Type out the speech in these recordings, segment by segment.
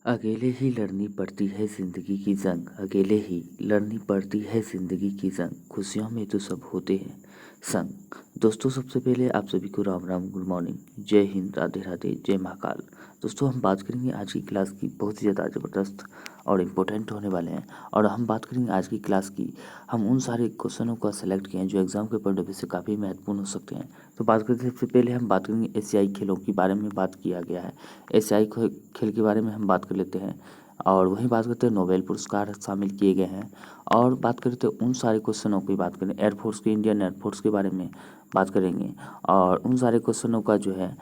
अकेले ही लड़नी पड़ती है ज़िंदगी की जंग, अकेले ही लड़नी पड़ती है ज़िंदगी की जंग, खुशियों में तो सब होते हैं संग। दोस्तों, सबसे पहले आप सभी को राम राम, गुड मॉर्निंग, जय हिंद, राधे राधे, जय महाकाल। दोस्तों, हम बात करेंगे आज की क्लास की, बहुत ही ज़्यादा ज़बरदस्त और इम्पोर्टेंट होने वाले हैं। और हम बात करेंगे आज की क्लास की, हम उन सारे क्वेश्चनों का सेलेक्ट किए हैं जो एग्जाम के पॉइंट ऑफ व्यू से काफ़ी महत्वपूर्ण हो सकते हैं। तो बात करते हैं, सबसे पहले हम बात करेंगे एशियाई खेलों के बारे में बात किया गया है। एशियाई खेल के बारे में हम बात कर लेते हैं और वहीं बात करते हैं नोबेल पुरस्कार शामिल किए गए हैं। और बात करते हैं उन सारे क्वेश्चनों की, बात करें एयरफोर्स के, इंडियन एयरफोर्स के बारे में बात करेंगे। और उन सारे क्वेश्चनों का जो है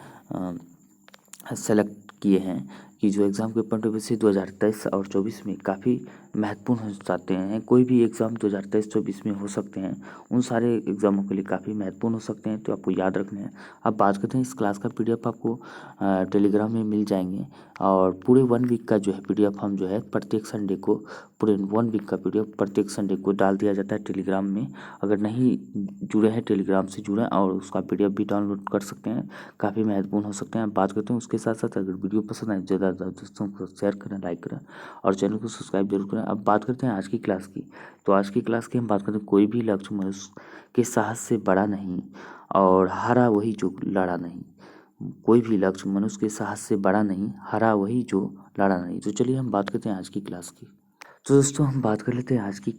सेलेक्ट किए हैं कि जो एग्ज़ाम के पॉइंट ऑफ व्यू से 2023 और 24 में काफ़ी महत्वपूर्ण हो जाते हैं। कोई भी एग्ज़ाम 2023-24 में हो सकते हैं, उन सारे एग्ज़ामों के लिए काफ़ी महत्वपूर्ण हो सकते हैं, तो आपको याद रखना है। अब बात करते हैं, इस क्लास का पीडीएफ आपको टेलीग्राम में मिल जाएंगे। और पूरे 1 वीक का जो है पीडीएफ हम जो है प्रत्येक संडे को, पूरे 1 वीक का पीडीएफ प्रत्येक संडे को डाल दिया जाता है टेलीग्राम में। अगर नहीं जुड़े हैं, टेलीग्राम से जुड़ें और उसका पीडीएफ भी डाउनलोड कर सकते हैं, काफ़ी महत्वपूर्ण हो सकते हैं। आप बात करते हैं उसके साथ साथ, अगर वीडियो पसंद आए ज़्यादा दोस्तों को शेयर करें, लाइक करें और चैनल को सब्सक्राइब जरूर करें। अब बात करते हैं आज की क्लास की। तो आज की क्लास की हम बात करते हैं, कोई भी लक्ष्य मनुष्य के साहस से बड़ा नहीं और हारा वही जो लड़ा नहीं। कोई भी लक्ष्य मनुष्य के साहस से बड़ा नहीं, हारा वही जो लड़ा नहीं। तो चलिए हम बात करते हैं आज की क्लास की। तो दोस्तों, हम बात कर लेते हैं आज की,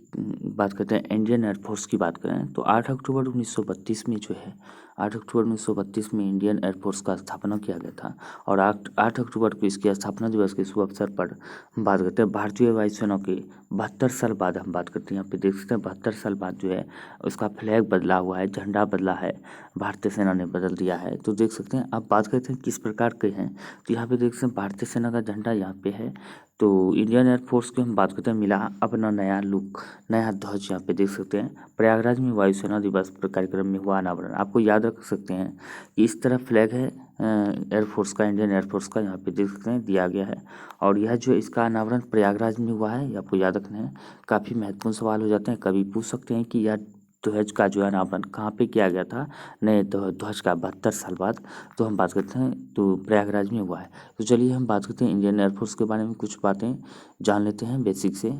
बात करते हैं इंडियन एयरफोर्स की। बात करें तो 8 अक्टूबर 1932 में जो है, 8 अक्टूबर 1932 में इंडियन एयरफोर्स का स्थापना किया गया था। और 8 अक्टूबर को इसके स्थापना दिवस के शुभ अवसर पर हम बात करते हैं भारतीय वायुसेना के 72 साल बाद हम बात करते हैं। यहाँ पे देख सकते हैं 72 साल बाद जो है उसका फ्लैग बदला हुआ है, झंडा बदला है, भारतीय सेना ने बदल दिया है। तो देख सकते हैं, अब बात करते हैं किस प्रकार के हैं। तो यहाँ पे देख सकते हैं भारतीय सेना का झंडा यहाँ पे है। तो इंडियन एयरफोर्स की हम बात करते हैं, मिला अपना नया लुक, नया ध्वज। यहाँ पे देख सकते हैं प्रयागराज में वायुसेना दिवस पर कार्यक्रम में हुआ अनावरण। आपको याद रख सकते हैं कि इस तरह फ्लैग है एयरफोर्स का, इंडियन एयरफोर्स का, यहाँ पे देख सकते हैं दिया गया है। और यह जो इसका अनावरण प्रयागराज में हुआ है, ये आपको याद रखना है। काफ़ी महत्वपूर्ण सवाल हो जाते हैं, कभी पूछ सकते हैं कि यह ध्वज का जो है अनावरण कहाँ पे किया गया था, नए ध्वज का 72 साल बाद। तो हम बात करते हैं तो प्रयागराज में हुआ है। तो चलिए हम बात करते हैं इंडियन एयरफोर्स के बारे में, कुछ बातें जान लेते हैं बेसिक से।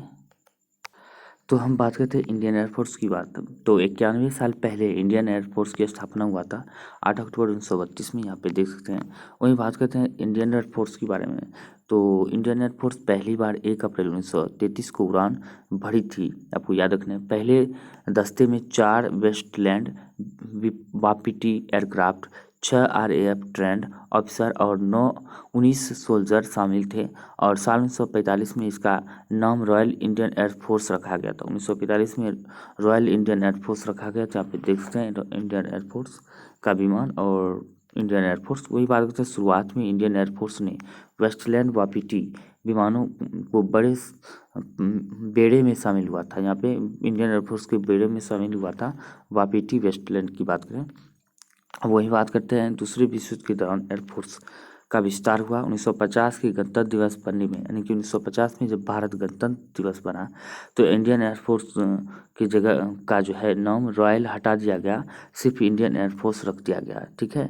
तो हम बात करते हैं इंडियन एयरफोर्स की बात। तो 91 साल पहले इंडियन एयरफोर्स की स्थापना हुआ था, 8 अक्टूबर 1932 में, यहाँ पे देख सकते हैं। वहीं बात करते हैं इंडियन एयरफोर्स के बारे में। तो इंडियन एयरफोर्स पहली बार 1 अप्रैल 1933 को उड़ान भरी थी। आपको याद रखना है, पहले दस्ते में 4 Westland Wapiti aircraft, 6 RAF trained officer और 19 सोल्जर शामिल थे। और साल 1945 में इसका नाम रॉयल इंडियन एयरफोर्स रखा गया था। 1945 में रॉयल इंडियन एयरफोर्स रखा गया था। आप देख सकते हैं इंडियन एयरफोर्स का विमान और इंडियन एयरफोर्स। वही बात करते हैं, शुरुआत में इंडियन एयरफोर्स ने वेस्टलैंड वापीटी विमानों को बड़े बेड़े में शामिल हुआ था। यहाँ पे इंडियन एयरफोर्स के बेड़े में शामिल हुआ था, वापीटी वेस्टलैंड की बात करें। अब वही बात करते हैं, दूसरे विश्व युद्ध के दौरान एयरफोर्स का विस्तार हुआ 1950 के गणतंत्र दिवस बनने में, यानी कि 1950 में जब भारत गणतंत्र दिवस बना, तो इंडियन एयरफोर्स की जगह का जो है नाम रॉयल हटा दिया गया, सिर्फ इंडियन एयरफोर्स रख दिया गया। ठीक है।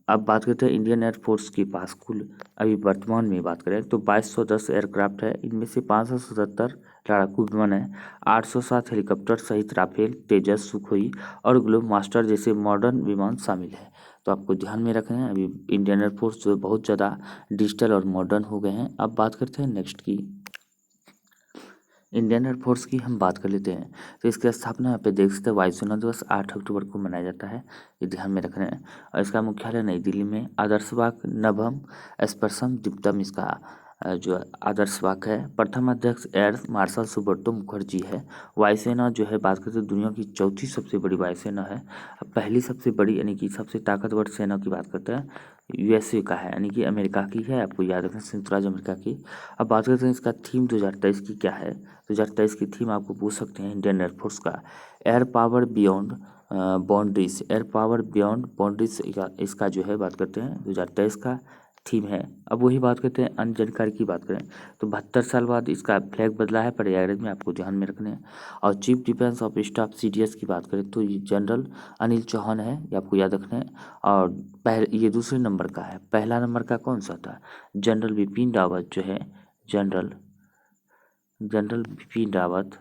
अब बात करते हैं इंडियन एयरफोर्स के पास कुल, अभी वर्तमान में बात करें तो 2210 एयरक्राफ्ट है। इनमें से 577 लड़ाकू विमान है, 807 हेलीकॉप्टर सहित राफेल, तेजस, सुखोई और ग्लोब मास्टर जैसे मॉडर्न विमान शामिल है। तो आपको ध्यान में रखना है, अभी इंडियन एयरफोर्स जो बहुत ज़्यादा डिजिटल और मॉडर्न हो गए हैं। अब बात करते हैं नेक्स्ट की, इंडियन एयरफोर्स की हम बात कर लेते हैं। तो इसकी स्थापना यहाँ पे देख सकते हैं, वायुसेना दिवस 8 अक्टूबर को मनाया जाता है, ये ध्यान में रखना है। और इसका मुख्यालय नई दिल्ली में, आदर्शवाक नभम स्पर्शम दीप्तम इसका जो आदर्शवाक है। प्रथम अध्यक्ष एयर मार्शल सुब्रतो मुखर्जी है। वायुसेना जो है बात करते हैं दुनिया की चौथी सबसे बड़ी वायुसेना है। पहली सबसे बड़ी यानी कि सबसे ताकतवर सेना की बात करते हैं, USA का है, यानी कि अमेरिका की है। आपको याद रखना, संयुक्त राज्य अमेरिका की। अब बात करते हैं इसका थीम 2023 की क्या है। 2023 की थीम आपको पूछ सकते हैं इंडियन एयरफोर्स का, air power beyond boundaries, air power beyond boundaries इसका जो है बात करते हैं 2023 का थीम है। अब वही बात करते हैं अन्य जानकारी की बात करें तो 72 साल बाद इसका फ्लैग बदला है प्रयागराज में, आपको ध्यान में रखना है। और chief defence of staff CDS की बात करें तो ये जनरल अनिल चौहान है, ये आपको याद रखना है। और ये दूसरे नंबर का है, पहला नंबर का कौन सा था? जनरल बिपिन रावत जो है, जनरल बिपिन रावत,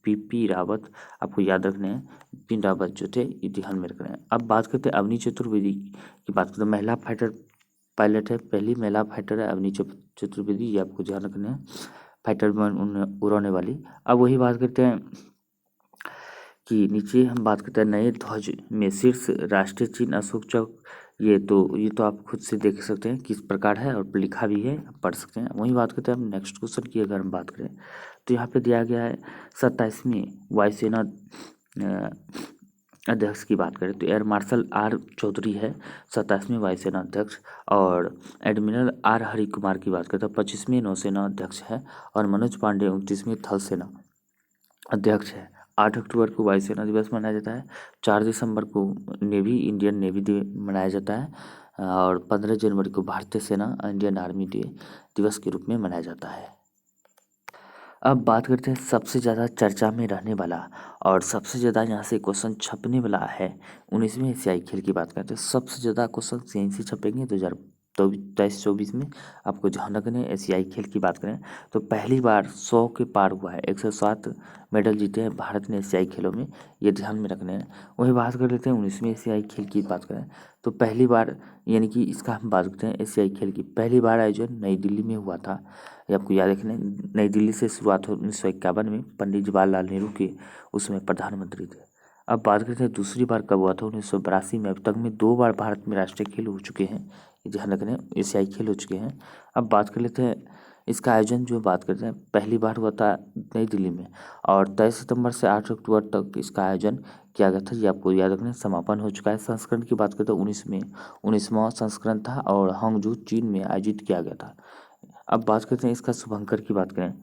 BP रावत, आपको याद रखने हैं। बिपिन रावत जो थे ये ध्यान में रखना है। अब बात करते हैं अवनी चतुर्वेदी की बात करते हैं, महिला फाइटर पायलट है, पहली महिला फाइटर है अवनी चतुर्वेदी, ये आपको ध्यान रखना है, फाइटर उड़ाने वाली। अब वही बात करते हैं कि नीचे हम बात करते हैं नए ध्वज में शीर्ष राष्ट्रीय चिन्ह अशोक चौक, ये तो आप खुद से देख सकते हैं किस प्रकार है और लिखा भी है, आप पढ़ सकते हैं। वही बात करते हैं हम नेक्स्ट क्वेश्चन की, अगर हम बात करें तो यहाँ पे दिया गया है 27वीं वायुसेना अध्यक्ष की बात करें तो एयर मार्शल R चौधरी है 27वें वायुसेना अध्यक्ष। और एडमिरल R हरि कुमार की बात करें तो 25वें नौसेना अध्यक्ष है। और मनोज पांडे 29वें थल सेना अध्यक्ष है। 8 अक्टूबर को वायुसेना दिवस मनाया जाता है। 4 दिसंबर को इंडियन नेवी डे मनाया जाता है। और 15 जनवरी को भारतीय सेना इंडियन आर्मी डे दिवस के रूप में मनाया जाता है। अब बात करते हैं सबसे ज़्यादा चर्चा में रहने वाला और सबसे ज़्यादा यहाँ से क्वेश्चन छपने वाला है 19वें एशियाई खेल की बात करते हैं। सबसे ज़्यादा क्वेश्चन यहीं से छपेंगे 2023-24 में, आपको ध्यान रखना है। एशियाई खेल की बात करें तो पहली बार 100 के पार हुआ है, 107 मेडल जीते हैं भारत ने एशियाई खेलों में, ये ध्यान में रखने हैं। वही बात कर लेते हैं 19वें एशियाई खेल की बात करें तो पहली बार, यानी कि इसका हम बात करते हैं एशियाई खेल की पहली बार आयोजन नई दिल्ली में हुआ था, ये आपको याद रखना है। नई दिल्ली से शुरुआत हुई 1951 में, पंडित जवाहरलाल नेहरू के उसमें प्रधानमंत्री थे। अब बात करते हैं दूसरी बार कब हुआ था, 1982 में। अब तक में 2 बार भारत में राष्ट्रीय खेल हो चुके हैं, ये ध्यान रखना, एशियाई खेल हो चुके हैं। अब बात कर लेते हैं इसका आयोजन जो बात करते हैं पहली बार हुआ था नई दिल्ली में और 23 सितंबर से 8 अक्टूबर तक इसका आयोजन किया गया था, ये आपको याद रखना है। समापन हो चुका है। संस्करण की बात करते हैं 19वां संस्करण था और हांगझू चीन में आयोजित किया गया था। अब बात करते हैं इसका शुभंकर की बात करें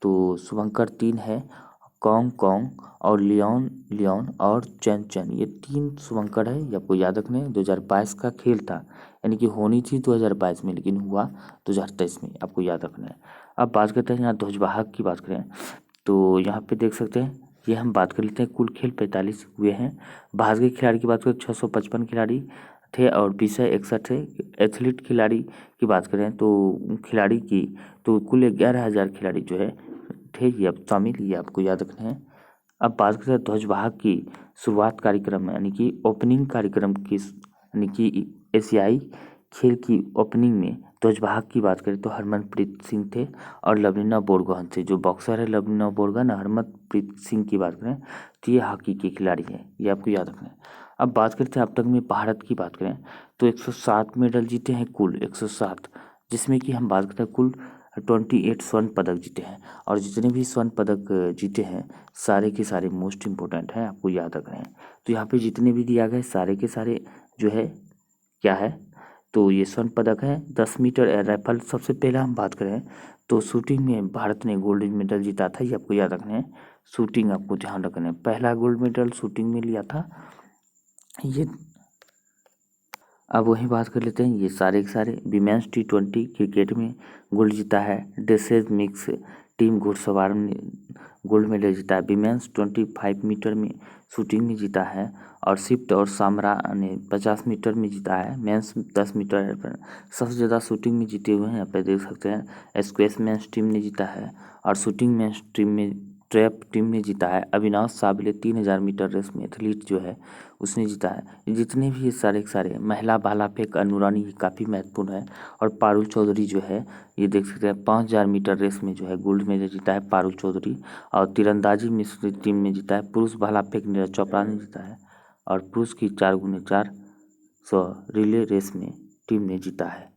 तो शुभंकर 3 है, कॉन्ग और लियोन और चैन, ये 3 शुभंकर है, ये आपको याद रखने हैं। 2022 का खेल था, यानी कि होनी थी 2022 में लेकिन हुआ 2023 में, आपको याद रखना है। अब बात करते हैं यहाँ ध्वजवाहक की बात करें तो यहाँ पे देख सकते हैं, ये हम बात कर लेते हैं कुल खेल 45 हुए हैं। भाग खिलाड़ी की बात करें 655 खिलाड़ी थे और विषय 61 थे। एथलीट खिलाड़ी की बात करें तो खिलाड़ी की तो कुल 11,000 खिलाड़ी जो है थे, ये अब शामिल, ये आपको याद रखना है। अब बात करते हैं ध्वजवाहक की शुरुआत कार्यक्रम यानी कि ओपनिंग कार्यक्रम की, यानी कि एशियाई खेल की ओपनिंग में ध्वजवाहक की बात करें तो हरमनप्रीत सिंह थे और लवलीना बोरगोहन थे। जो बॉक्सर है लवलीना बोरगोहन, हरमनप्रीत सिंह की बात करें तो ये हॉकी के खिलाड़ी हैं, ये आपको याद रखना है। अब बात करते हैं अब तक में भारत की बात करें तो 107 मेडल जीते हैं, कुल 107, जिसमें कि हम बात करते हैं कुल 28 स्वर्ण पदक जीते हैं। और जितने भी स्वर्ण पदक जीते हैं सारे के सारे मोस्ट इम्पोर्टेंट हैं, आपको याद रखना है। तो यहाँ पे जितने भी दिया गया सारे के सारे जो है क्या है, तो ये स्वर्ण पदक है। 10 मीटर एयर राइफल सबसे पहला हम बात करें तो शूटिंग में भारत ने गोल्ड मेडल जीता था, ये आपको याद रखना है। शूटिंग आपको ध्यान रखना है, पहला गोल्ड मेडल शूटिंग में लिया था ये। अब वही बात कर लेते हैं, ये सारे के सारे विमेंस T20 क्रिकेट में गोल्ड जीता है। ड्रेसेज मिक्स टीम घुड़सवार ने गोल्ड मेडल जीता है। विमेंस 25 मीटर में शूटिंग में जीता है। और शिफ्ट और सामरा ने 50 मीटर में जीता है। मेंस 10 मीटर पर सबसे ज़्यादा शूटिंग में जीते हुए हैं, यहाँ पे देख सकते हैं। स्क्वैश मेंस टीम ने जीता है और शूटिंग मेंस टीम में ट्रैप टीम ने जीता है। अविनाश साबले 3000 मीटर रेस में एथलीट जो है उसने जीता है। जितने भी ये सारे के सारे महिला भाला फेंक अनुरानी ये काफ़ी महत्वपूर्ण है। और पारुल चौधरी जो है ये देख सकते हैं 5000 मीटर रेस में जो है गोल्ड मेडल जीता है पारुल चौधरी। और तीरंदाजी मिश्र टीम ने जीता है। पुरुष भाला फेंक नीरज चोपड़ा ने जीता है। और पुरुष की 4x400 रिले रेस में टीम ने जीता है।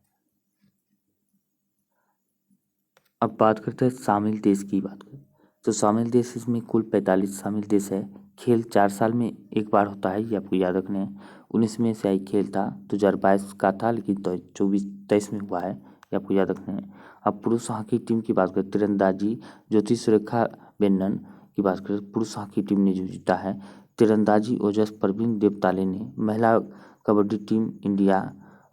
अब बात करते हैं शामिल देश की बात करें तो शामिल देश इसमें कुल 45 शामिल देश है। खेल 4 साल में एक बार होता है, ये आपको याद रखना है। 19 में से आई खेल था 2022 का था लेकिन 24-23 में हुआ है, ये आपको याद रखना है। अब पुरुष हॉकी टीम की बात करें तीरंदाजी ज्योति सुरेखा वेन्नन की बात करें पुरुष हॉकी टीम ने जो जीता है। तीरंदाजी ओजस प्रवीण देवताले ने। महिला कबड्डी टीम इंडिया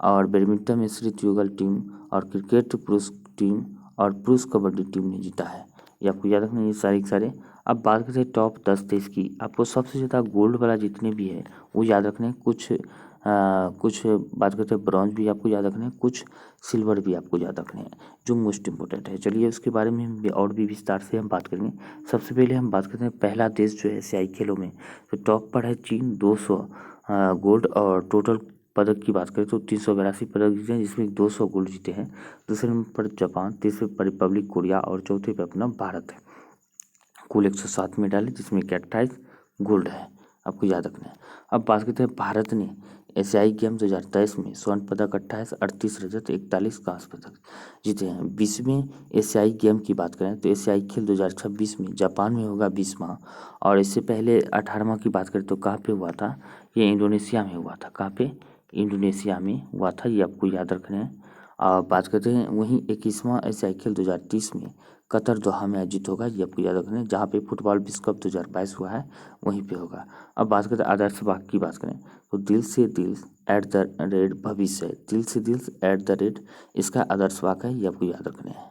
और बैडमिंटन में स्मृति युगल टीम और क्रिकेट पुरुष टीम और पुरुष कबड्डी टीम ने जीता है। ये आपको याद रखना, ये सारे के सारे। अब बात करते हैं टॉप 10 देश की। आपको सबसे ज़्यादा गोल्ड वाला जितने भी है वो याद रखने हैं। कुछ बात करते हैं ब्रॉन्ज भी आपको याद रखने हैं, कुछ सिल्वर भी आपको याद रखने हैं, जो मोस्ट इम्पोर्टेंट है। चलिए उसके बारे में और भी विस्तार से हम बात करेंगे। सबसे पहले हम बात करते हैं पहला देश जो है एशियाई खेलों में, तो टॉप पर है चीन 200 गोल्ड, और टोटल पदक की बात करें तो 382 पदक जीते हैं, जिसमें 200 गोल्ड जीते हैं। दूसरे नंबर पर जापान, तीसरे पर रिपब्लिक कोरिया और चौथे पर अपना भारत है। कुल 107 मेडल है, जिसमें 28 गोल्ड है, आपको याद रखना है। अब बात करते हैं भारत ने एशियाई गेम 2023 में स्वर्ण पदक 28, 38 रजत, 41 कांस्य पदक जीते हैं। 20वें एशियाई गेम की बात करें तो एशियाई खेल 2026 में जापान में होगा 20वां, और इससे पहले 18वां की बात करें तो कहाँ पे हुआ था, ये इंडोनेशिया में हुआ था। कहाँ पे? इंडोनेशिया में हुआ था, ये आपको याद रखना है। और बात करते हैं वहीं 21वां एशियाई खेल 2030 में कतर दोहा में आयोजित होगा, ये आपको याद रखना है। जहाँ पे फुटबॉल विश्व कप 2022 हुआ है वहीं पे होगा। अब बात करते हैं आदर्श वाक्य की बात करें तो दिल से दिल एट द रेट भविष्य, दिल से दिल एट द रेट इसका आदर्श वाक्य है, ये आपको याद रखना है।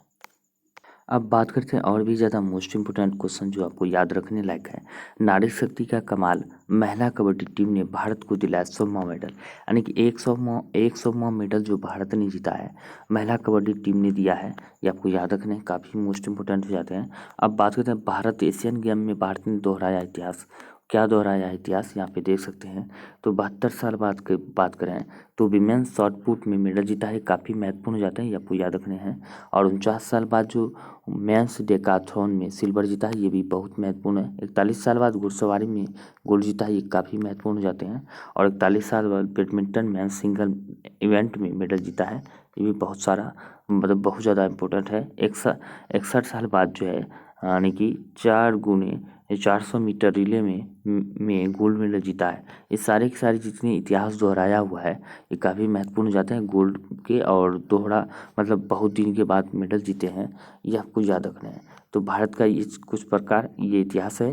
अब बात करते हैं और भी ज़्यादा मोस्ट इम्पोर्टेंट क्वेश्चन जो आपको याद रखने लायक है। नारी शक्ति का कमाल, महिला कबड्डी टीम ने भारत को दिलाया 100वां मेडल, यानी कि 100वां मेडल जो भारत ने जीता है महिला कबड्डी टीम ने दिया है, ये आपको याद रखना है, काफ़ी मोस्ट इम्पोर्टेंट हो जाते हैं। अब बात करते हैं भारत एशियन गेम में भारत ने दोहराया इतिहास। क्या दोहराया इतिहास, यहाँ पे देख सकते हैं। तो 72 साल बाद की बात करें तो विमेंस शॉट पुट में मेडल जीता है, काफ़ी महत्वपूर्ण हो जाते हैं, ये आपको याद रखने हैं। और 49 साल बाद जो मेंस डेकाथलॉन में सिल्वर जीता है, ये भी बहुत महत्वपूर्ण है। 41 साल बाद घुड़सवारी में गोल्ड जीता है, ये काफ़ी महत्वपूर्ण हो जाते हैं। और 41 साल बाद बैडमिंटन मेंस सिंगल इवेंट में मेडल जीता है, ये भी बहुत सारा मतलब बहुत ज़्यादा इम्पोर्टेंट है। 61 साल बाद जो है यानी कि 4x400 मीटर रिले में गोल्ड मेडल जीता है। ये सारे के सारे जितने इतिहास दोहराया हुआ है ये काफ़ी महत्वपूर्ण हो जाते हैं गोल्ड के, और दोहरा मतलब बहुत दिन के बाद मेडल जीते हैं, ये आपको याद रखना है। तो भारत का इस कुछ प्रकार ये इतिहास है।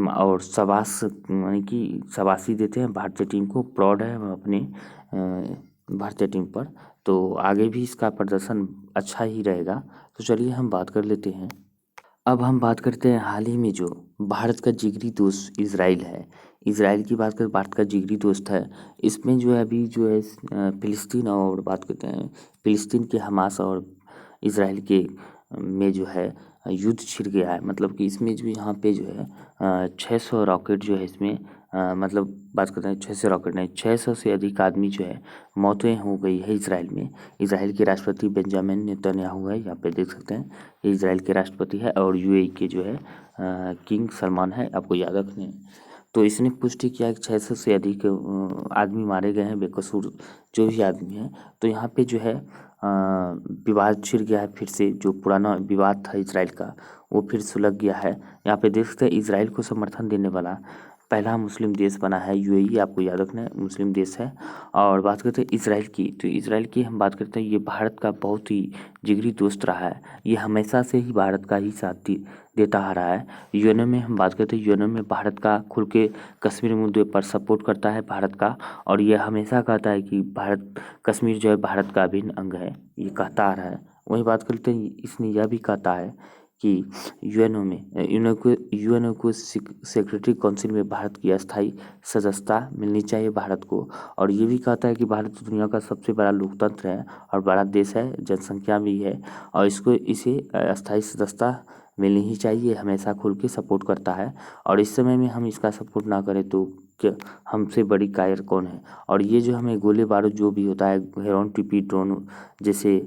और शाबाश यानी कि शाबाशी देते हैं भारतीय टीम को, प्राउड है हम अपने भारतीय टीम पर। तो आगे भी इसका प्रदर्शन अच्छा ही रहेगा। तो चलिए हम बात कर लेते हैं। अब हम बात करते हैं हाल ही में जो भारत का जिगरी दोस्त इजराइल है। इजराइल की बात करें, भारत का जिगरी दोस्त है। इसमें जो है अभी जो है फिलिस्तीन और बात करते हैं फिलिस्तीन के हमास और इजराइल के में जो है युद्ध छिड़ गया है। मतलब कि इसमें जो यहाँ पे जो है 600 रॉकेट जो है इसमें मतलब बात करते हैं 600 रॉकेट नहीं, 600 से अधिक आदमी जो है मौतें हो गई है इसराइल में। इसराइल के राष्ट्रपति बेंजामिन नेतन्याहू है, यहाँ पे देख सकते हैं ये इसराइल के राष्ट्रपति है। और यूएई के जो है किंग सलमान है, आपको याद रखने हैं। तो इसने पुष्टि किया कि 600 से अधिक आदमी मारे गए हैं, बेकसूर जो भी आदमी हैं। तो यहाँ पे जो है विवाद छिड़ गया है फिर से, जो पुराना विवाद था इसराइल का वो फिर सुलग गया है। यहाँ पे देख सकते हैं इसराइल को समर्थन देने वाला पहला मुस्लिम देश बना है यूएई, आपको याद रखना है मुस्लिम देश है। और बात करते हैं इसराइल की, तो इसराइल की हम बात करते हैं, ये भारत का बहुत ही जिगरी दोस्त रहा है। ये हमेशा से ही भारत का ही साथ देता आ रहा है। यूएनओ में हम बात करते हैं, यूएनओ में भारत का खुल के कश्मीर मुद्दे पर सपोर्ट करता है भारत का। और ये हमेशा कहता है कि भारत कश्मीर जो है भारत का अभिन्न अंग है, ये कहता आ रहा है। वही बात करते हैं, इसने यह भी कहता है कि यूएनओ को सिक्योरिटी काउंसिल में भारत की अस्थायी सदस्यता मिलनी चाहिए भारत को। और ये भी कहता है कि भारत दुनिया का सबसे बड़ा लोकतंत्र है और बड़ा देश है, जनसंख्या भी है, और इसे अस्थायी सदस्यता मिलनी ही चाहिए, हमेशा खुल के सपोर्ट करता है। और इस समय में हम इसका सपोर्ट ना करें तो क्या हमसे बड़ी कायर कौन है। और ये जो हमें गोले बारूद जो भी होता है, हेरोन टीपी ड्रोन जैसे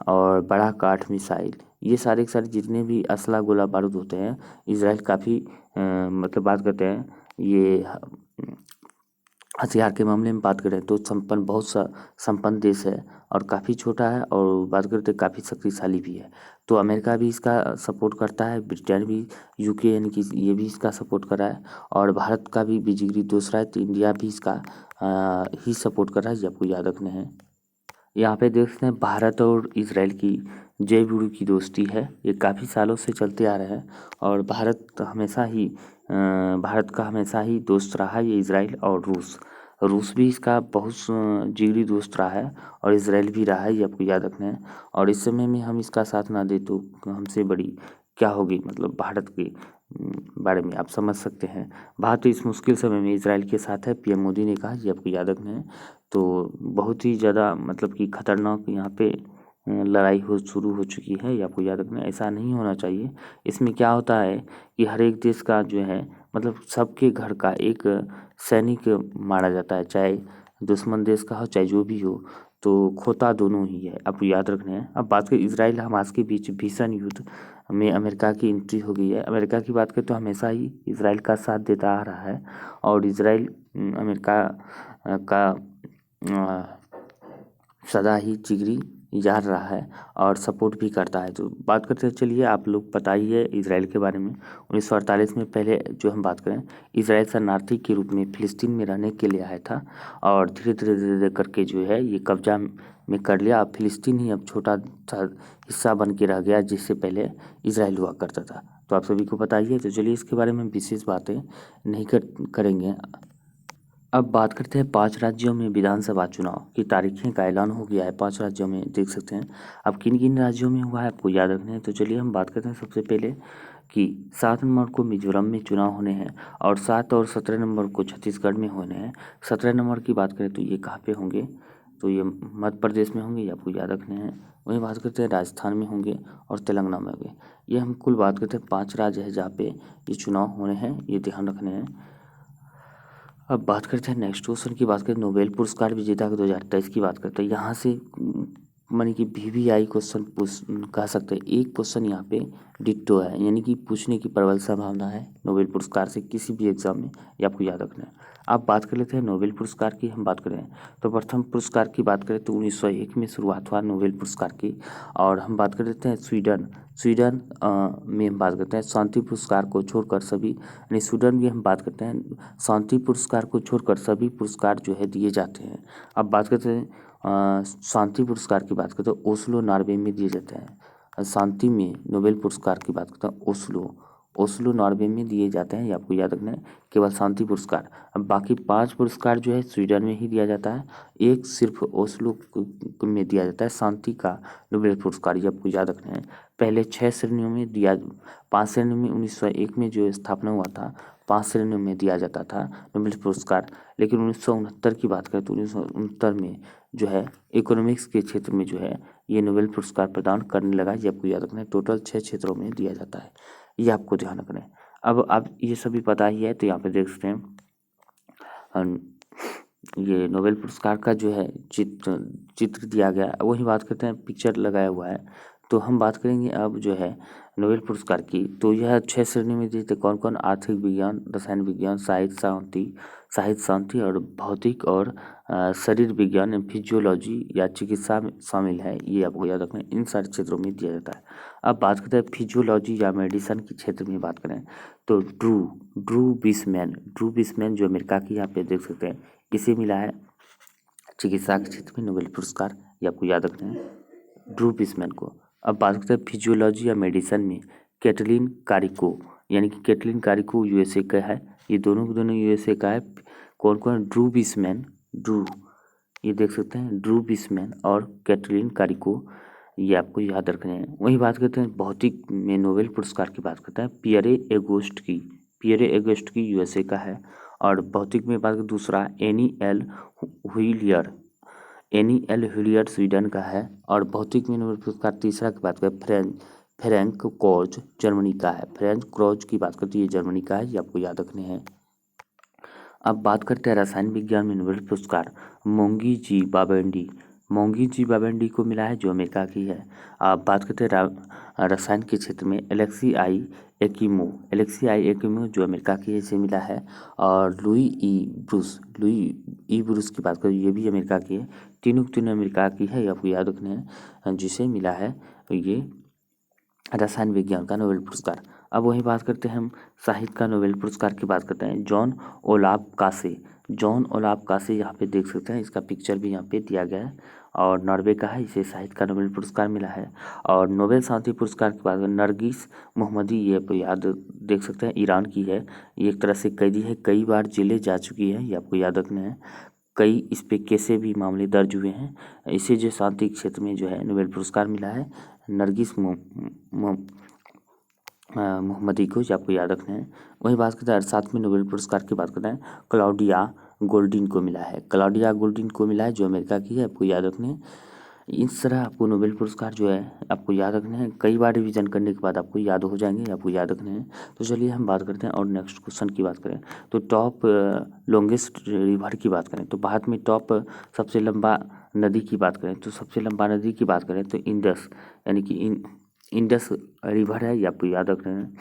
और बड़ा काठ मिसाइल, ये सारे के सारे जितने भी असला गोला बारूद होते हैं, इसराइल काफ़ी मतलब बात करते हैं ये हथियार के मामले में बात करें तो बहुत सा संपन्न देश है और काफ़ी छोटा है, और बात करते काफ़ी शक्तिशाली भी है। तो अमेरिका भी इसका सपोर्ट करता है, ब्रिटेन भी, यूके यानी कि ये भी इसका सपोर्ट कर रहा है। और भारत का भी जिगरी दूसरा है, तो इंडिया भी इसका ही सपोर्ट कर रहा है, ये आपको याद रखने हैं। यहाँ पे देख सकते हैं भारत और इसराइल की जय गुरु की दोस्ती है, ये काफ़ी सालों से चलते आ रहे हैं। और भारत का हमेशा ही दोस्त रहा है, ये इसराइल और रूस। रूस भी इसका बहुत जिगरी दोस्त रहा है और इसराइल भी रहा है, ये आपको याद रखना है। और इस समय में हम इसका साथ ना दे तो हमसे बड़ी क्या होगी, मतलब भारत के बारे में आप समझ सकते हैं। भारत इस मुश्किल समय में इसराइल के साथ है, पीएम मोदी ने कहा, ये आपको याद रखना है। तो बहुत ही ज़्यादा मतलब कि खतरनाक यहाँ पे लड़ाई शुरू हो चुकी है, ये आपको याद रखना है। ऐसा नहीं होना चाहिए। इसमें क्या होता है कि हर एक देश का जो है मतलब सबके घर का एक सैनिक मारा जाता है, चाहे दुश्मन देश का हो चाहे जो भी हो, तो खोता दोनों ही है, आपको याद रखना है। अब बात करें इसराइल हमास के बीच भीषण युद्ध में अमेरिका की एंट्री हो गई है। अमेरिका की बात करें तो हमेशा ही इसराइल का साथ देता आ रहा है और इसराइल अमेरिका का सदा ही जिगरी यार रहा है और सपोर्ट भी करता है। तो बात करते हैं, चलिए आप लोग पता ही है इसराइल के बारे में। 1948 में पहले जो हम बात करें, इसराइल शरणार्थी के रूप में फिलिस्तीन में रहने के लिए आया था और धीरे धीरे धीरे धीरे करके जो है ये कब्जा में कर लिया। अब फिलिस्तीन ही अब छोटा सा हिस्सा बन के रह गया, जिससे पहले इसराइल हुआ करता था। तो आप सभी को पता ही है। तो चलिए इसके बारे में विशेष बातें नहीं करेंगे। अब बात करते हैं 5 राज्यों में विधानसभा चुनाव की तारीखें का ऐलान हो गया है। 5 राज्यों में देख सकते हैं। अब किन किन राज्यों में हुआ है आपको याद रखना है। तो चलिए हम बात करते हैं सबसे पहले कि 7 नवंबर को मिजोरम में चुनाव होने हैं और 7 और 17 नवंबर को छत्तीसगढ़ में होने हैं। 17 नवंबर की बात करें तो ये कहाँ पे होंगे, तो ये मध्य प्रदेश में होंगे, ये आपको याद रखने हैं। वहीं बात करते हैं राजस्थान में होंगे और तेलंगाना में होंगे। ये हम कुल बात करते हैं 5 राज्य है जहाँ पे ये चुनाव होने हैं, ये ध्यान रखने हैं। अब बात करते हैं नेक्स्ट क्वेश्चन की। बात करें नोबेल पुरस्कार विजेता 2023 की बात करते हैं। यहाँ से मानी कि VVI क्वेश्चन कह सकते हैं। एक क्वेश्चन यहाँ पे डिट्टो है, यानी कि पूछने की प्रबल संभावना है नोबेल पुरस्कार से किसी भी एग्जाम में, ये आपको याद रखना है। अब बात कर लेते हैं नोबेल पुरस्कार की। हम बात करें तो प्रथम पुरस्कार की बात करें तो 1901 में शुरुआत हुआ नोबेल पुरस्कार की। और हम बात कर लेते हैं स्वीडन में हम बात करते हैं शांति पुरस्कार को छोड़कर सभी, यानी स्वीडन में हम बात करते हैं शांति पुरस्कार को छोड़कर सभी पुरस्कार जो है दिए जाते हैं। अब बात करते हैं शांति पुरस्कार की बात करते हैं ओस्लो नॉर्वे में दिए जाते हैं। शांति में नोबेल पुरस्कार की बात करते हैं ओस्लो नॉर्वे में दिए जाते हैं, ये आपको याद रखना है, केवल शांति पुरस्कार। अब बाकी 5 पुरस्कार जो है स्वीडन में ही दिया जाता है, एक सिर्फ ओस्लो में दिया जाता है शांति का नोबेल पुरस्कार, ये आपको याद रखना है। पहले 6 श्रेणियों में दिया, 5 श्रेणियों में 1901 में जो स्थापना हुआ था, 5 श्रेणियों में दिया जाता था नोबेल पुरस्कार। लेकिन 1969 की बात करें तो 1969 में जो है इकोनॉमिक्स के क्षेत्र में जो है ये नोबेल पुरस्कार प्रदान करने लगा, ये आपको याद रखना है। टोटल 6 क्षेत्रों में दिया जाता है, ये आपको ध्यान रखना है। अब आप ये सभी पता ही है, तो यहाँ पे देख सकते हैं ये नोबेल पुरस्कार का जो है चित्र दिया गया, वही बात करते हैं पिक्चर लगाया हुआ है। तो हम बात करेंगे अब जो है नोबेल पुरस्कार की। तो यह 6 श्रेणी में देते कौन कौन, आर्थिक विज्ञान, रसायन विज्ञान, साहित्य शांति और भौतिक और शरीर विज्ञान फिजियोलॉजी या चिकित्सा में शामिल है, ये आपको याद रखना है। इन सारे क्षेत्रों में दिया जाता है। अब बात करते हैं फिजियोलॉजी या मेडिसन के क्षेत्र में बात करें तो ड्रू बिसमैन जो अमेरिका की, यहाँ पे देख सकते हैं, इसे मिला है चिकित्सा के क्षेत्र में नोबेल पुरस्कार, ये आपको याद रखना है, ड्रू बिसमैन को। अब बात करते हैं फिजियोलॉजी या मेडिसन में कैटलिन कारिको, यानी कि कैटलिन कारिको USA का है, ये दोनों के दोनों USA का है। कौन कौन, ड्रू, ये देख सकते हैं ड्रू बिसमैन और कैटलिन कारिको, ये आपको याद रखने हैं। वही बात करते हैं भौतिक में नोबेल पुरस्कार की बात करते हैं पियरे एगोस्ट की USA का है। और भौतिक में बात करें दूसरा एनी एल हुलियर स्वीडन का है। और भौतिक में नोबेल पुरस्कार तीसरा की बात करें फ्रैंक कोज जर्मनी का है। फ्रैंक कोज की बात करते हैं, ये जर्मनी का है, ये आपको याद रखने हैं। अब बात करते हैं रसायन विज्ञान में नोबेल पुरस्कार मोंगी जी बाबेंडी को मिला है, जो अमेरिका की है। अब बात करते हैं रसायन के क्षेत्र में एलेक्सी आई एकिमो जो अमेरिका की है, इसे मिला है। और लुई ई ब्रूस की बात करें, ये भी अमेरिका की है। तीनों अमेरिका की है, ये आपको याद रखने हैं, जिसे मिला है ये रसायन विज्ञान का नोबेल पुरस्कार। अब वही बात करते हैं हम साहित्य का नोबेल पुरस्कार की बात करते हैं जॉन ओलाव कासे, यहाँ पे देख सकते हैं, इसका पिक्चर भी यहाँ पे दिया गया है और नॉर्वे का है, इसे साहित्य का नोबेल पुरस्कार मिला है। और नोबेल शांति पुरस्कार की बात करें नरगिस मोहम्मदी, ये याद देख सकते हैं, ईरान की है, ये एक तरह से कैदी है, कई बार जेलें जा चुकी है, ये आपको याद रखना है। कई इस पे केसें भी मामले दर्ज हुए हैं। इसे जो शांति के क्षेत्र में जो है नोबेल पुरस्कार मिला है नरगिस मोहम्मदी को, जो आपको याद रखना है। वही बात करते हैं 7वें नोबेल पुरस्कार की बात करते हैं, क्लाउडिया गोल्डिन को मिला है। क्लाउडिया गोल्डिन को मिला है जो अमेरिका की है, आपको याद रखने हैं। इस तरह आपको नोबेल पुरस्कार जो है आपको याद रखने हैं, कई बार रिवीजन करने के बाद आपको याद हो जाएंगे, आपको याद रखने हैं। तो चलिए हम बात करते हैं और नेक्स्ट क्वेश्चन की बात करें। तो टॉप लॉन्गेस्ट रिवर की बात करें तो भारत में टॉप सबसे लंबा नदी की बात करें तो सबसे लंबा नदी की बात करें तो इंडस यानी कि इंडस रिवर है, ये आपको याद रखना है।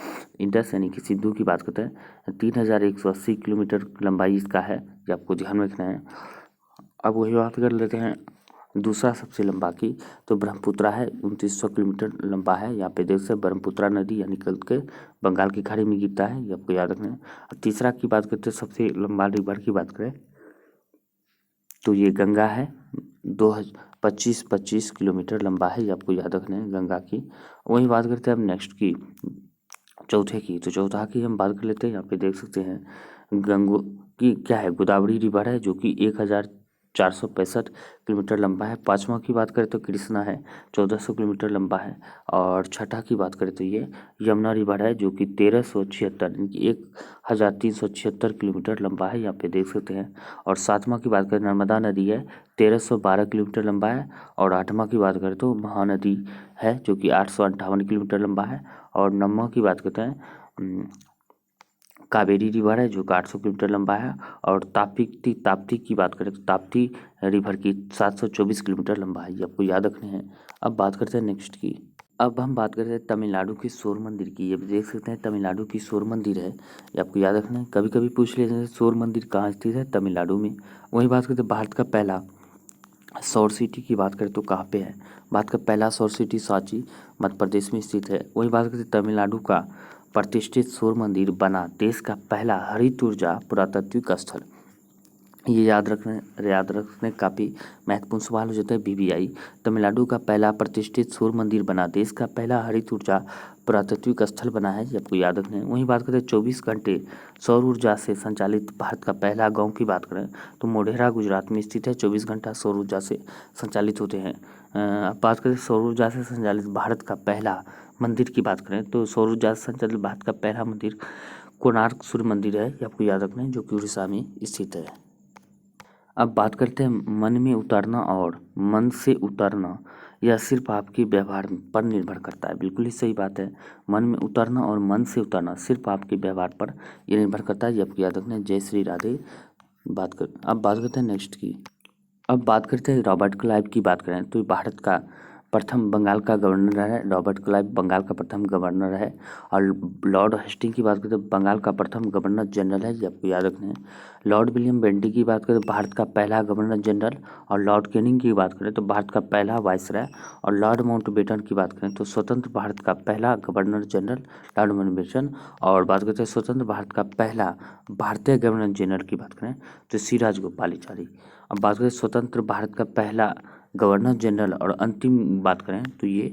इंडस यानी कि सिंधु की बात करते हैं 3180 किलोमीटर लंबाई इसका है, ये आपको ध्यान में रखना है। अब वही बात कर लेते हैं दूसरा सबसे लंबा की, तो ब्रह्मपुत्रा है, 2900 किलोमीटर लंबा है। यहाँ पे देख सकते हैं ब्रह्मपुत्रा नदी यानी निकल के बंगाल की खाड़ी में गिरता है, ये आपको याद रखना है। और तीसरा की बात करते हैं सबसे लंबा रिवर की बात करें तो ये गंगा है, 25 किलोमीटर लंबा है, ये आपको याद रखना है गंगा की। वही बात करते हैं अब नेक्स्ट की, चौथे की, तो चौथा की हम बात कर लेते हैं। यहाँ पे देख सकते हैं गंगो की क्या है, गोदावरी रिवर है जो कि 1465 किलोमीटर लंबा है। पाँचवा की बात करें तो कृष्णा है, 1400 किलोमीटर लंबा है। और छठा की बात करें तो ये यमुना रिवर है जो कि 1376 यानी कि 1376 किलोमीटर लंबा है, यहाँ पे देख सकते हैं। और सातवां की बात करें नर्मदा नदी है, 1312 किलोमीटर लंबा है। और आठवां की बात करें तो महानदी है जो कि 858 किलोमीटर लंबा है। और नौवां की बात करते हैं कावेरी रिवर है जो कि 800 किलोमीटर लंबा है। और ताप्ती की बात करें तो ताप्ती रिवर की 724 किलोमीटर लंबा है, ये आपको याद रखने हैं। अब बात करते हैं नेक्स्ट की, अब हम बात करते हैं तमिलनाडु के शोर मंदिर की। ये देख सकते हैं तमिलनाडु की शोर मंदिर है, ये आपको याद रखना है। कभी कभी पूछ लेते हैं शोर मंदिर कहाँ स्थित है, तमिलनाडु में। वही बात करते हैं भारत का पहला सौर सिटी की बात करें तो कहाँ पे है, भारत का पहला सौर सिटी सांची मध्य प्रदेश में स्थित है। वही बात करते हैं तमिलनाडु का प्रतिष्ठित सौर मंदिर बना देश का पहला हरित ऊर्जा पुरातात्विक स्थल। ये याद रखने काफ़ी महत्वपूर्ण सवाल हो जाता है। BBI तमिलनाडु का पहला प्रतिष्ठित सौर मंदिर बना देश का पहला हरित ऊर्जा पुरातात्विक स्थल बना है, ये आपको याद रखना है। वहीं बात करते हैं 24 घंटे सौर ऊर्जा से संचालित भारत का पहला गांव की बात करें तो मोढेरा गुजरात में स्थित है, 24 घंटा सौर ऊर्जा से संचालित होते हैं। अब बात करें सौर ऊर्जा से संचालित भारत का पहला मंदिर की बात करें तो सौर ऊर्जा से संचालित भारत का पहला मंदिर कोणार्क सूर्य मंदिर है, ये आपको याद रखना है, जो कि उड़ीसा में स्थित है। अब बात करते हैं मन में उतरना और मन से उतरना, यह सिर्फ आपके व्यवहार पर निर्भर करता है। बिल्कुल ही सही बात है, मन में उतरना और मन से उतरना सिर्फ आपके व्यवहार पर यह निर्भर करता है, ये आपको याद रखना है। जय श्री राधे। अब बात करते हैं नेक्स्ट की, अब बात करते हैं रॉबर्ट क्लाइव की बात करें तो भारत का प्रथम बंगाल का गवर्नर है। रॉबर्ट क्लाइव बंगाल का प्रथम गवर्नर है। और लॉर्ड हेस्टिंग की बात करें तो बंगाल का प्रथम गवर्नर जनरल है, ये आपको याद रखना है। लॉर्ड विलियम बेंटिक की बात करें तो भारत का पहला गवर्नर जनरल। और लॉर्ड कैनिंग की बात करें तो भारत का पहला वायसराय। और लॉर्ड माउंटबेटन की बात करें तो स्वतंत्र भारत का पहला गवर्नर जनरल लॉर्ड माउंटबेटन। और बात करते हैं स्वतंत्र भारत का पहला भारतीय गवर्नर जनरल की बात करें तो सी राजगोपालाचारी। अब बात करें स्वतंत्र भारत का पहला गवर्नर जनरल और अंतिम बात करें तो ये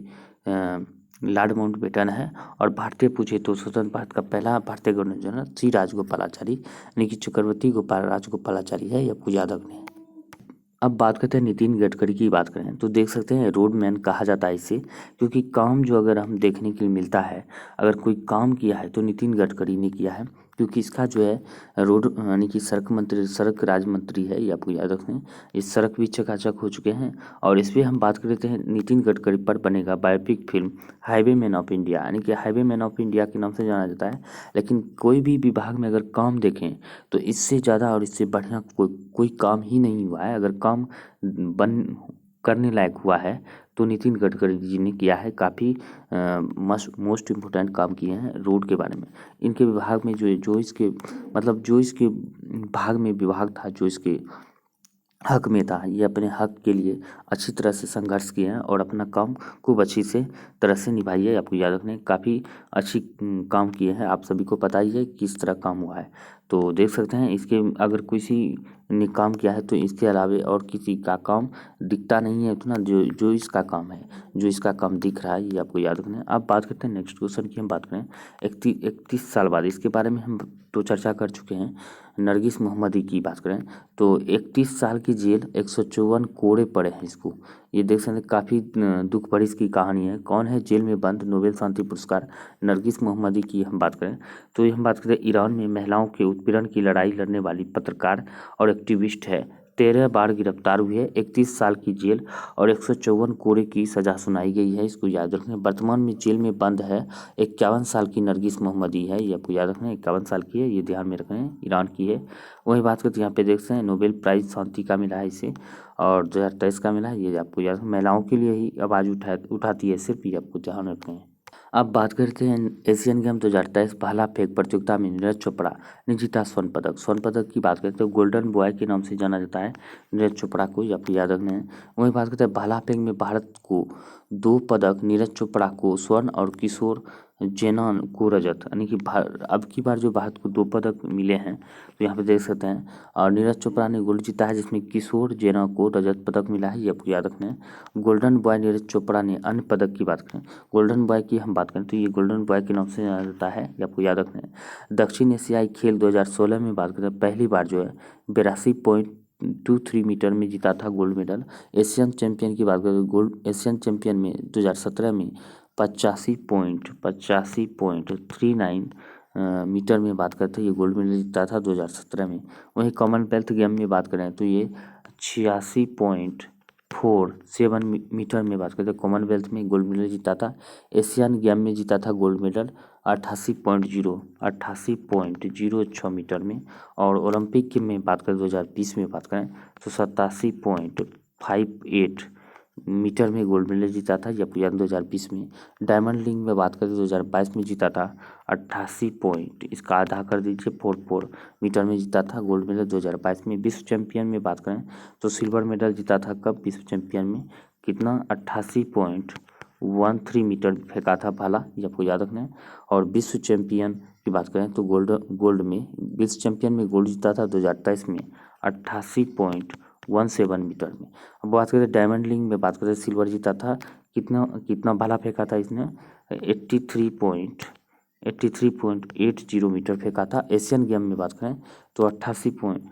लॉर्ड माउंटबेटन है। और भारतीय पूछे तो स्वतंत्र भारत का पहला भारतीय गवर्नर जनरल सी राजगोपालाचारी यानी कि चक्रवर्ती गोपाल राजगोपालाचारी है, ये आपको याद रखना है। अब बात करते हैं नितिन गडकरी की बात करें तो देख सकते हैं रोड मैन कहा जाता है इसे, क्योंकि काम जो अगर हम देखने के लिए मिलता है, अगर कोई काम किया है तो नितिन गडकरी ने किया है, क्योंकि इसका जो है रोड यानी कि सड़क राज्य मंत्री है, ये आपको याद रखना है। इस सड़क भी चकाचक हो चुके हैं। और इस पर हम बात कर लेते हैं नितिन गडकरी पर बनेगा biopic film highway man of India, यानी कि हाईवे मैन ऑफ इंडिया के नाम से जाना जाता है। लेकिन कोई भी विभाग में अगर काम देखें तो इससे ज़्यादा और इससे बढ़िया कोई काम ही नहीं हुआ है। अगर काम बन करने लायक हुआ है तो नितिन गडकरी जी ने किया है। काफ़ी मोस्ट इम्पोर्टेंट काम किए हैं रोड के बारे में। इनके विभाग में जो इसके मतलब जो इसके भाग में विभाग था, जो इसके हक में था, ये अपने हक के लिए अच्छी तरह से संघर्ष किए हैं और अपना काम खूब अच्छी से तरह से निभाई है। आपको याद रखने काफ़ी अच्छी काम किए हैं। आप सभी को पता ही है किस तरह काम हुआ है। तो देख सकते हैं इसके अगर किसी ने काम किया है तो इसके अलावे और किसी का काम दिखता नहीं है उतना जो इसका काम है, जो इसका काम दिख रहा है, ये आपको याद रखना है। अब बात करते हैं नेक्स्ट क्वेश्चन की, हम बात करें 31 साल बाद, इसके बारे में हम तो चर्चा कर चुके हैं। नरगिस मोहम्मदी की बात करें तो 31 साल की जेल, 154 कोड़े पड़े हैं इसको। ये देख सकते हैं, काफ़ी दुख भरी इसकी कहानी है। कौन है जेल में बंद नोबेल शांति पुरस्कार? नरगिस मोहम्मदी की हम बात करें तो ये हम बात करें ईरान में महिलाओं के उत्पीड़न की लड़ाई लड़ने वाली पत्रकार और एक्टिविस्ट है। 13 बार गिरफ्तार हुई है, 31 साल की जेल और 154 कोड़े की सजा सुनाई गई है। इसको याद रखना। वर्तमान में जेल में बंद है 51 साल की नरगिस मोहम्मदी है। ये आपको याद रखना है, 51 साल की है, ये ध्यान में रखना है, ईरान की है। वही बात करते हैं यहाँ पे देख सकते हैं नोबेल प्राइज़ शांति का मिला है इसे और 2023 का मिला है। ये आपको याद रखना, महिलाओं के लिए ही आवाज़ उठाती है सिर्फ, ये आपको ध्यान रखना है। अब बात करते हैं एशियन गेम 2023 भाला फेंक प्रतियोगिता में नीरज चोपड़ा ने जीता स्वर्ण पदक। स्वर्ण पदक की बात करते हैं गोल्डन बॉय के नाम से जाना जाता है नीरज चोपड़ा को, आपको याद रखना है। वही बात करते हैं भाला फेंक में भारत को 2 पदक, नीरज चोपड़ा को स्वर्ण और किशोर जेनन को रजत, यानी कि अब की बार जो भारत को 2 पदक मिले हैं तो यहाँ पे देख सकते हैं। और नीरज चोपड़ा ने गोल्ड जीता है जिसमें किशोर जेना को रजत पदक मिला है, ये आपको याद रखना है। गोल्डन बॉय नीरज चोपड़ा ने अन्य पदक की बात करें, गोल्डन बॉय की हम बात करें तो ये गोल्डन बॉय के नाम से जाना जाता है, ये आपको याद रखना है। दक्षिण एशियाई खेल 2016 में बात करें पहली बार जो है 82.23 मीटर में जीता था गोल्ड मेडल। एशियन चैंपियन की बात करें गोल्ड एशियन चैंपियन में 2017 में 85.39 मीटर में बात करते हैं ये गोल्ड मेडल जीता था 2017 में। वहीं कॉमनवेल्थ गेम में बात करें तो ये 86.47 मीटर में बात करते हैं कॉमनवेल्थ में गोल्ड मेडल जीता था। एशियन गेम में जीता था गोल्ड मेडल 88.06 मीटर में। और ओलंपिक गेम में बात करें 2020 में बात करें तो 87.58 मीटर में गोल्ड मेडल जीता था, जबकि 2020 में। डायमंड लीग में बात करें 2022 में जीता था 88 पॉइंट, इसका आधा कर दीजिए 44 मीटर में जीता था गोल्ड मेडल 2022 में। विश्व चैंपियन में बात करें तो सिल्वर मेडल जीता था कब विश्व चैंपियन में, कितना 88.13 मीटर फेंका था भाला, ये आपको याद रखना है। और विश्व चैंपियन की बात करें तो गोल्ड में विश्व चैंपियन में गोल्ड जीता था 2023 में 88.17 मीटर में। अब बात करें डायमंड लीग में बात करें सिल्वर जीता था, कितना भाला फेंका था इसने 83.80 मीटर फेंका था। एशियन गेम में बात करें तो 88 पॉइंट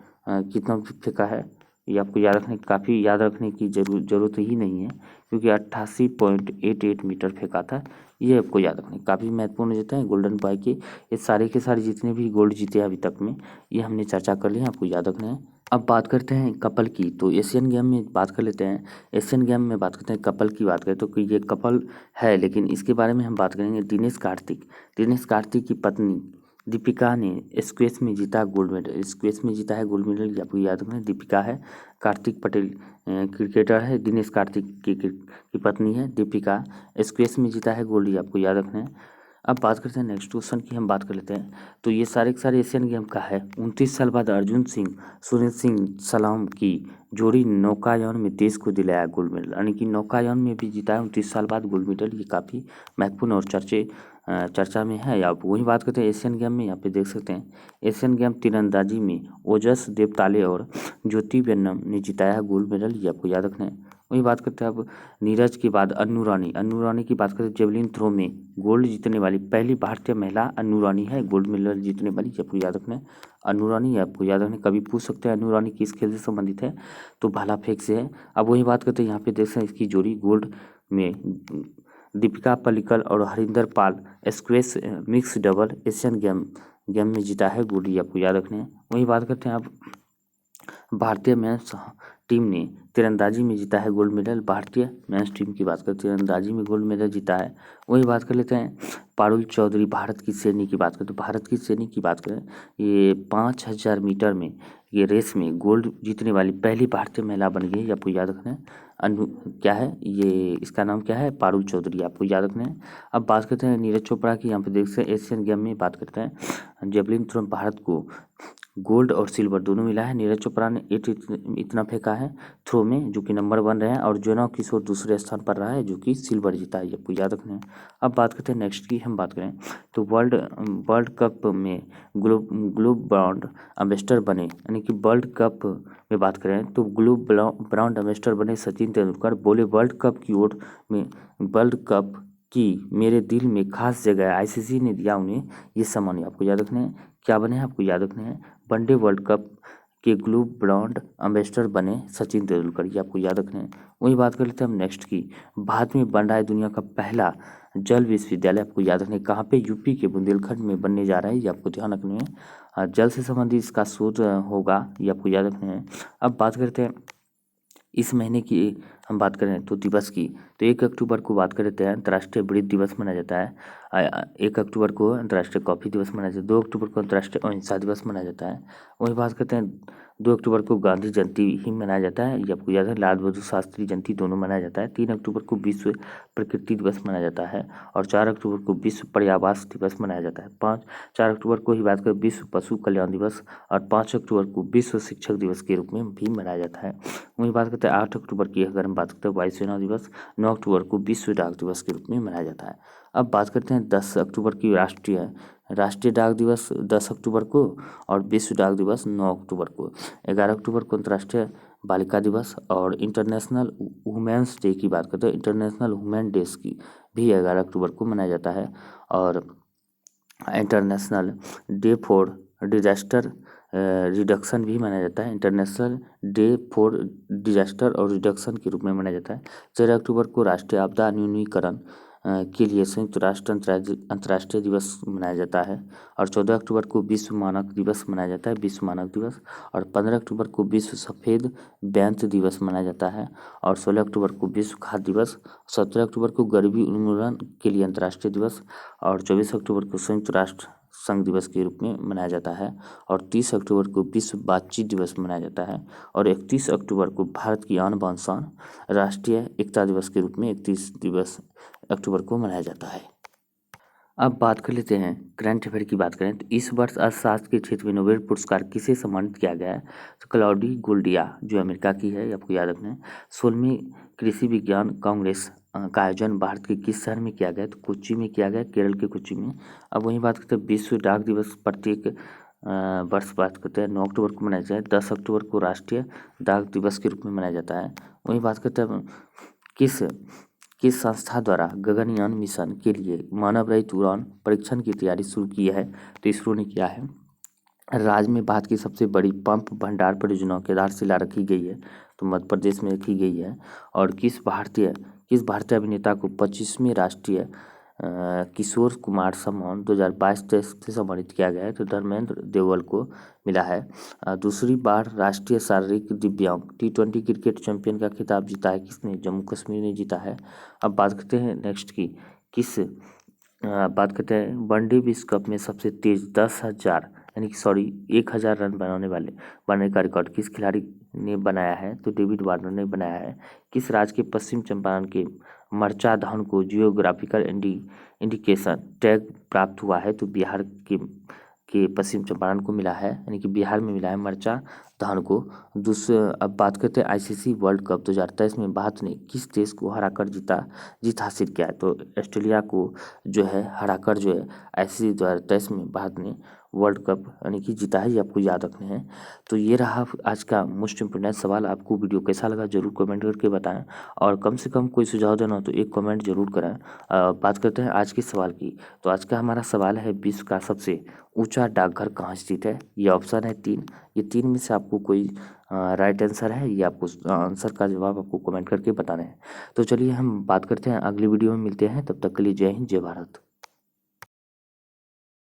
कितना फेंका है, ये आपको याद रखने काफ़ी याद रखने की जरूरत ही नहीं है, क्योंकि 88.88 मीटर फेंका था, ये आपको याद रखने काफ़ी महत्वपूर्ण जीते हैं गोल्डन बॉय के। ये सारे के सारे जितने भी गोल्ड जीते हैं अभी तक में, ये हमने चर्चा कर लिया, आपको याद रखना है। अब बात करते हैं कपल की, तो एशियन गेम में बात कर लेते हैं। एशियन गेम में बात करते हैं कपल की बात करें तो कि ये कपल है, लेकिन इसके बारे में हम बात करेंगे दिनेश कार्तिक की पत्नी दीपिका ने स्क्वैश में जीता गोल्ड मेडल। स्क्वैश में जीता है गोल्ड मेडल, आपको याद रखना है। दीपिका है, कार्तिक पटेल क्रिकेटर है, दिनेश कार्तिक की पत्नी है दीपिका, स्क्वैश में जीता है गोल्ड, आपको याद रखना है। अब बात करते हैं नेक्स्ट क्वेश्चन की, हम बात कर लेते हैं। तो ये सारे के सारे एशियन गेम का है। 29 साल बाद अर्जुन सिंह सुरेंद्र सिंह सलाम की जोड़ी नौकायन में देश को दिलाया गोल्ड मेडल, यानी कि नौकायन में भी जीता है 29 साल बाद गोल्ड मेडल। ये काफ़ी महत्वपूर्ण और चर्चा में है। आप वही बात करते हैं एशियन गेम में, यहाँ पे देख सकते हैं एशियन गेम तीरंदाजी में ओजस देवताले और ज्योति वेन्नम ने जिताया गोल्ड मेडल, ये आपको याद रखना है। वही बात करते हैं अब नीरज के बाद अन्नू रानी की बात करें जेवलिन थ्रो में गोल्ड जीतने वाली पहली भारतीय महिला अन्नू रानी है, गोल्ड मेडल जीतने वाली, आपको याद रखना है अन्नू रानी, आपको याद रखना। कभी पूछ सकते हैं अन्नू रानी किस खेल से संबंधित है, तो भाला फेंक से है। अब वही बात करते हैं यहाँ पे देख सकते हैं इसकी जोड़ी गोल्ड में दीपिका पल्लिकल और Harinder Pal squash mix double Asian game में जीता है गोल्ड, आपको याद रखना है। वही बात करते हैं अब भारतीय मेंस टीम ने तीरंदाजी में जीता है गोल्ड मेडल। भारतीय मेंस टीम की बात करें तीरंदाजी में गोल्ड मेडल जीता है। वही बात कर लेते हैं पारुल चौधरी भारत की सैनी की बात करें तो भारत की सैनी की बात करें ये 5000 मीटर में ये रेस में गोल्ड जीतने वाली पहली भारतीय महिला बन गई, आपको याद रखना है। क्या है ये, इसका नाम क्या है, पारुल चौधरी, आपको याद रखना है। अब बात करते हैं नीरज चोपड़ा की, यहाँ पे देख सकते हैं एशियन गेम में बात करते हैं जेवलिन थ्रो भारत को गोल्ड और सिल्वर दोनों मिला है। नीरज चोपड़ा ने इतना फेंका है थ्रो में जो कि नंबर 1 रहे हैं, और जोनव किशोर दूसरे स्थान पर रहा है जो कि सिल्वर जीता है, आपको याद रखना है। अब बात करते हैं नेक्स्ट की, हम बात करें तो वर्ल्ड कप में ग्लोब ब्रांड एम्बेसडर बने, यानी कि वर्ल्ड कप में बात करें तो ग्लोब ब्रांड एम्बेसडर बने सचिन तेंदुलकर, बोले वर्ल्ड कप की ओर में वर्ल्ड कप कि मेरे दिल में खास जगह है, आईसीसी ने दिया उन्हें ये सम्मान। आपको याद रखने हैं क्या बने हैं, आपको याद रखने हैं वनडे वर्ल्ड कप के ग्लोब ब्रांड एम्बेसडर बने सचिन तेंदुलकर, ये आपको याद रखने हैं। वही बात कर लेते हैं हम नेक्स्ट की, भारत में बन रहा है दुनिया का पहला जल विश्वविद्यालय, आपको याद रखने हैं कहाँ पे, यूपी के बुंदेलखंड में बनने जा रहा है, ये आपको ध्यान रखने हैं। जल से संबंधित इसका शोध होगा, ये आपको याद रखने हैं। अब बात करते हैं इस महीने की, हम बात करें तो दिवस की, तो 1 अक्टूबर को बात करते हैं अंतर्राष्ट्रीय वृद्ध दिवस मनाया जाता है। 1 अक्टूबर को अंतर्राष्ट्रीय कॉफ़ी दिवस मनाया जाता है। 2 अक्टूबर को अंतर्राष्ट्रीय अहिंसा दिवस मनाया जाता है। वही बात करते हैं 2 अक्टूबर को गांधी जयंती ही मनाया जाता है, ये आपको याद है। लाल बहादुर शास्त्री जयंती दोनों मनाया जाता है। 3 अक्टूबर को विश्व प्रकृति दिवस मनाया जाता है और 4 अक्टूबर को विश्व पर्यावास दिवस मनाया जाता है। 4 अक्टूबर को ही बात करें विश्व पशु कल्याण दिवस और 5 अक्टूबर को विश्व शिक्षक दिवस के रूप में भी मनाया जाता है। वही बात करते हैं 8 अक्टूबर की, अगर हम बात करते हैं वायुसेना दिवस। 9 अक्टूबर को विश्व डाक दिवस के रूप में मनाया जाता है। अब बात करते हैं 10 अक्टूबर की, राष्ट्रीय डाक दिवस 10 अक्टूबर को और विश्व डाक दिवस 9 अक्टूबर को। 11 अक्टूबर को अंतर्राष्ट्रीय बालिका दिवस और इंटरनेशनल वुमेंस डे की बात करते हैं, इंटरनेशनल वुमेन डेज की भी 11 अक्टूबर को मनाया जाता है। और international day for disaster reduction भी मनाया जाता है, इंटरनेशनल डे फॉर डिजास्टर और रिडक्शन के रूप में मनाया जाता है। 13 अक्टूबर को राष्ट्रीय आपदा न्यूनीकरण के लिए संयुक्त राष्ट्र अंतर्राष्ट्रीय दिवस मनाया जाता है। और 14 अक्टूबर को विश्व मानक दिवस मनाया जाता है, विश्व मानक दिवस। और 15 अक्टूबर को विश्व सफ़ेद बैंत दिवस मनाया जाता है। और 16 अक्टूबर को विश्व खाद्य दिवस। 17 अक्टूबर को गरीबी उन्मूलन के लिए अंतर्राष्ट्रीय दिवस। और 24 अक्टूबर को संयुक्त राष्ट्र संघ दिवस के रूप में मनाया जाता है। और 30 अक्टूबर को विश्व बातचीत दिवस मनाया जाता है। और 31 अक्टूबर को भारत की आन बान शान राष्ट्रीय एकता दिवस के रूप में 31 अक्टूबर को मनाया जाता है। अब बात कर लेते हैं करंट अफेयर की, बात करें तो इस वर्ष अर्थशास्त्र के क्षेत्र में नोबेल पुरस्कार किसे सम्मानित किया गया है, तो क्लाउडी गोल्डिया जो अमेरिका की है, ये आपको याद रखना है। 16वीं कृषि विज्ञान कांग्रेस का आयोजन भारत के किस शहर में किया गया, तो कोच्चि में किया गया, केरल के कोच्चि में। अब वहीं बात करते हैं विश्व डाक दिवस प्रत्येक वर्ष बात करते हैं 9 अक्टूबर को मनाया जाता है। 10 अक्टूबर को राष्ट्रीय डाक दिवस के रूप में मनाया जाता है। वहीं बात करते हैं किस संस्था द्वारा गगनयान मिशन के लिए मानव रहित उड़ान परीक्षण की तैयारी शुरू की है, तो इसरो ने किया है। राज्य में भारत की सबसे बड़ी पंप भंडार परियोजना की आधारशिला रखी गई है, तो मध्य प्रदेश में रखी गई है। और किस भारतीय अभिनेता को 25वें राष्ट्रीय किशोर कुमार सम्मान 2022 से सम्मानित किया गया है, तो धर्मेंद्र देवल को मिला है। दूसरी बार राष्ट्रीय शारीरिक दिव्यांग T20 क्रिकेट चैंपियन का खिताब जीता है किसने, जम्मू कश्मीर ने जीता है। अब बात करते हैं नेक्स्ट की, बात करते हैं वनडे विश्व कप में सबसे तेज 1000 रन बनाने का रिकॉर्ड किस खिलाड़ी ने बनाया है, तो डेविड वार्नर ने बनाया है। किस राज्य के पश्चिम चंपारण के मरचा धान को जियोग्राफिकल इंडिकेशन टैग प्राप्त हुआ है, तो बिहार के पश्चिम चंपारण को मिला है, यानी कि बिहार में मिला है मरचा धान को। अब बात करते हैं आईसीसी वर्ल्ड कप 2023 में भारत ने किस देश को हराकर जीत हासिल किया है, तो ऑस्ट्रेलिया को जो है हराकर जो है आईसीसी 2023 में भारत ने वर्ल्ड कप यानी कि जीता है, ये आपको याद रखने हैं। तो ये रहा आज का मोस्ट इम्पोर्टेंट सवाल। आपको वीडियो कैसा लगा जरूर कमेंट करके बताएं और कम से कम कोई सुझाव देना हो तो एक कमेंट जरूर करें। बात करते हैं आज के सवाल की, तो आज का हमारा सवाल है विश्व का सबसे ऊंचा डाकघर कहाँ स्थित है। ये ऑप्शन है 3, ये 3 में से आपको कोई राइट आंसर है, ये आपको आंसर का जवाब आपको कमेंट करके बताना है। तो चलिए हम बात करते हैं अगली वीडियो में मिलते हैं, तब तक के लिए जय हिंद जय भारत।